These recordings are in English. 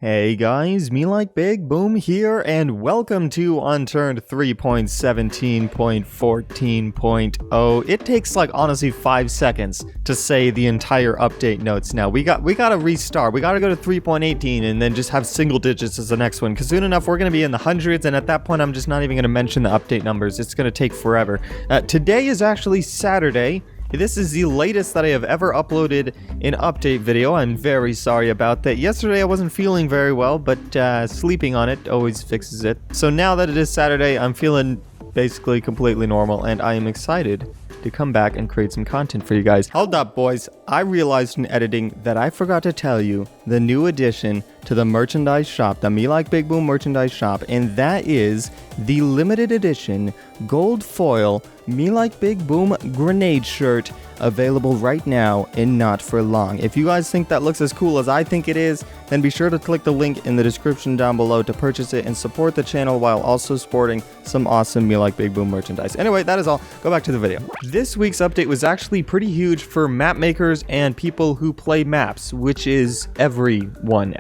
Hey guys, MeLikeBigBoom here, and welcome to Unturned 3.17.14.0. It takes like honestly 5 seconds to say the entire update notes now. We gotta restart. We gotta go to 3.18 and then just have single digits as the next one, because soon enough we're gonna be in the hundreds, and at that point I'm just not even gonna mention the update numbers. It's gonna take forever. Today is actually Saturday. This is the latest that I have ever uploaded an update video. I'm very sorry about that. Yesterday I wasn't feeling very well, but sleeping on it always fixes it. So now that it is Saturday, I'm feeling basically completely normal, and I am excited to come back and create some content for you guys. Hold up, boys. I realized in editing that I forgot to tell you the new addition to the merchandise shop, the MeLikeBigBoom merchandise shop, and that is the limited edition gold foil MeLikeBigBoom grenade shirt, available right now and not for long. If you guys think that looks as cool as I think it is, then be sure to click the link in the description down below to purchase it and support the channel while also sporting some awesome MeLikeBigBoom merchandise. Anyway, that is all. Go back to the video. This week's update was actually pretty huge for map makers and people who play maps, which is everyone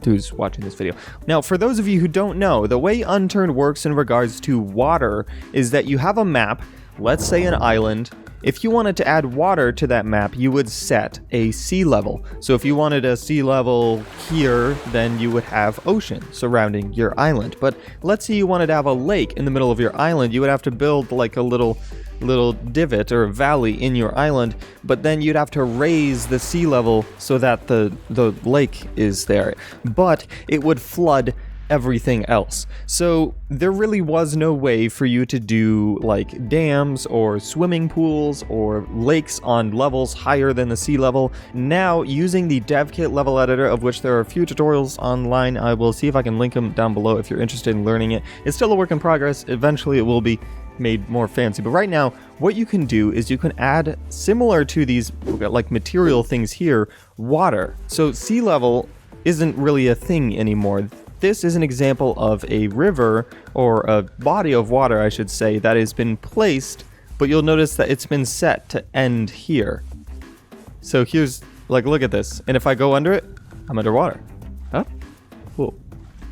who's watching this video. Now, for those of you who don't know, the way Unturned works in regards to water is that you have a map, let's say an island. If you wanted to add water to that map, you would set a sea level. So if you wanted a sea level here, then you would have ocean surrounding your island. But let's say you wanted to have a lake in the middle of your island, you would have to build like a little divot or valley in your island, but then you'd have to raise the sea level so that the lake is there. But it would flood everything else. So there really was no way for you to do like dams or swimming pools or lakes on levels higher than the sea level. Now, using the dev kit level editor, of which there are a few tutorials online, I will see if I can link them down below if you're interested in learning it. It's still a work in progress. Eventually it will be made more fancy, but right now what you can do is you can add, similar to these like material things here, water. So sea level isn't really a thing anymore. This is an example of a river, or a body of water I should say, that has been placed, but you'll notice that it's been set to end here. So here's, like, look at this, and if I go under it, I'm underwater. Huh? Cool.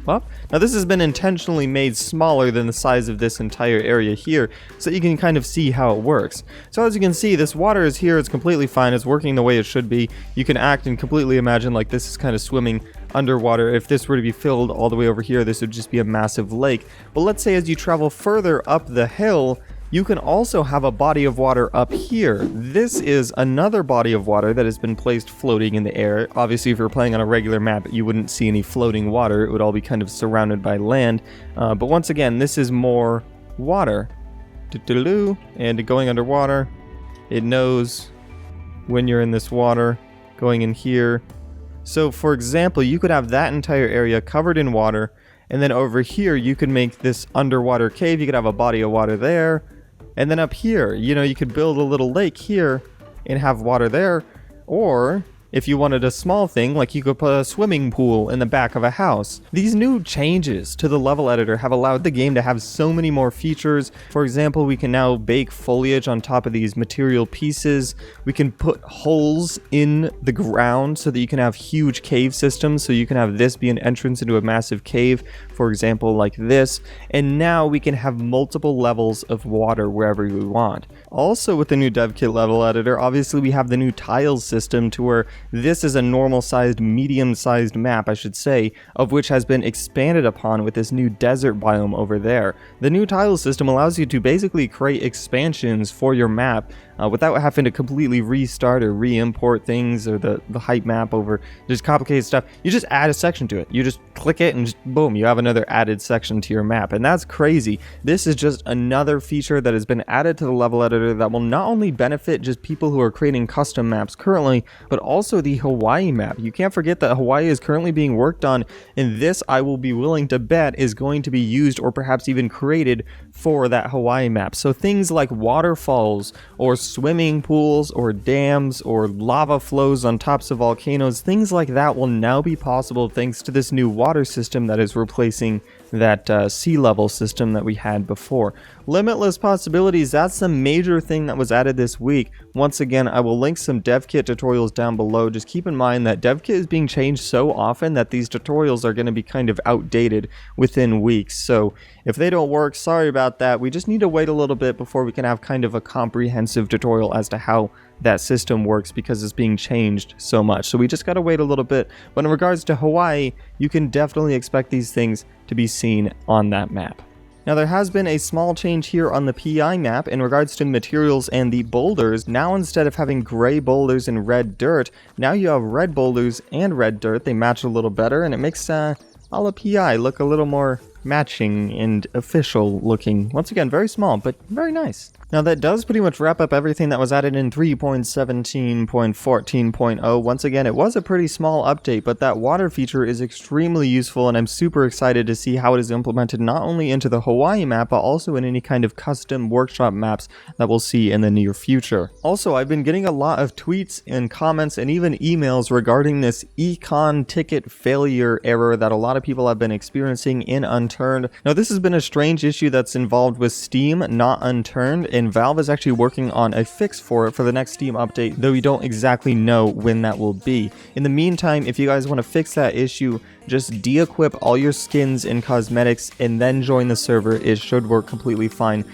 Well, now this has been intentionally made smaller than the size of this entire area here, so you can kind of see how it works. So as you can see, this water is here, it's completely fine, it's working the way it should be. You can act and completely imagine like this is kind of swimming underwater. If this were to be filled all the way over here, this would just be a massive lake. But let's say as you travel further up the hill, you can also have a body of water up here. This is another body of water that has been placed floating in the air. Obviously, if you're playing on a regular map, you wouldn't see any floating water. It would all be kind of surrounded by land. But once again, this is more water. And going underwater, it knows when you're in this water, going in here. So for example, you could have that entire area covered in water, and then over here you could make this underwater cave. You could have a body of water there, and then up here, you know, you could build a little lake here and have water there. Or if you wanted a small thing, like you could put a swimming pool in the back of a house. These new changes to the level editor have allowed the game to have so many more features. For example, we can now bake foliage on top of these material pieces. We can put holes in the ground so that you can have huge cave systems. So you can have this be an entrance into a massive cave, for example, like this. And now we can have multiple levels of water wherever we want. Also, with the new dev kit level editor, obviously we have the new tiles system, to where this is a normal-sized, medium-sized map, I should say, of which has been expanded upon with this new desert biome over there. The new tile system allows you to basically create expansions for your map without having to completely restart or re-import things, or the height map over just complicated stuff. You just add a section to it. You just click it and just boom, you have another added section to your map, and that's crazy. This is just another feature that has been added to the level editor that will not only benefit just people who are creating custom maps currently, but also the Hawaii map. You can't forget that Hawaii is currently being worked on, and this, I will be willing to bet, is going to be used or perhaps even created for that Hawaii map. So things like waterfalls or swimming pools or dams or lava flows on tops of volcanoes, things like that will now be possible thanks to this new water system that is replacing that sea level system that we had before. Limitless possibilities, that's the major thing that was added this week. Once again, I will link some dev kit tutorials down below. Just keep in mind that dev kit is being changed so often that these tutorials are going to be kind of outdated within weeks. So if they don't work, sorry about that. We just need to wait a little bit before we can have kind of a comprehensive tutorial as to how that system works, because it's being changed so much. So we just got to wait a little bit. But in regards to Hawaii, you can definitely expect these things to be seen on that map. Now there has been a small change here on the PI map in regards to materials and the boulders. Now instead of having gray boulders and red dirt, now you have red boulders and red dirt. They match a little better and it makes all PI look a little more matching and official looking. Once again, very small, but very nice. Now that does pretty much wrap up everything that was added in 3.17.14.0. Once again, it was a pretty small update, but that water feature is extremely useful, and I'm super excited to see how it is implemented not only into the Hawaii map, but also in any kind of custom workshop maps that we'll see in the near future. Also, I've been getting a lot of tweets and comments and even emails regarding this econ ticket failure error that a lot of people have been experiencing in Unturned. Now, this has been a strange issue that's involved with Steam, not Unturned, and Valve is actually working on a fix for it for the next Steam update, though we don't exactly know when that will be. In the meantime, if you guys want to fix that issue, just de-equip all your skins and cosmetics and then join the server. It should work completely fine.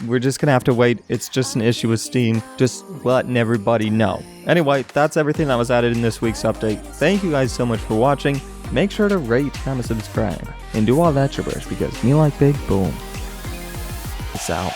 We're just gonna have to wait. It's just an issue with Steam. Just letting everybody know. Anyway, that's everything that was added in this week's update. Thank you guys so much for watching. Make sure to rate, comment, subscribe, and do all that gibberish because me like Big Boom. Peace out.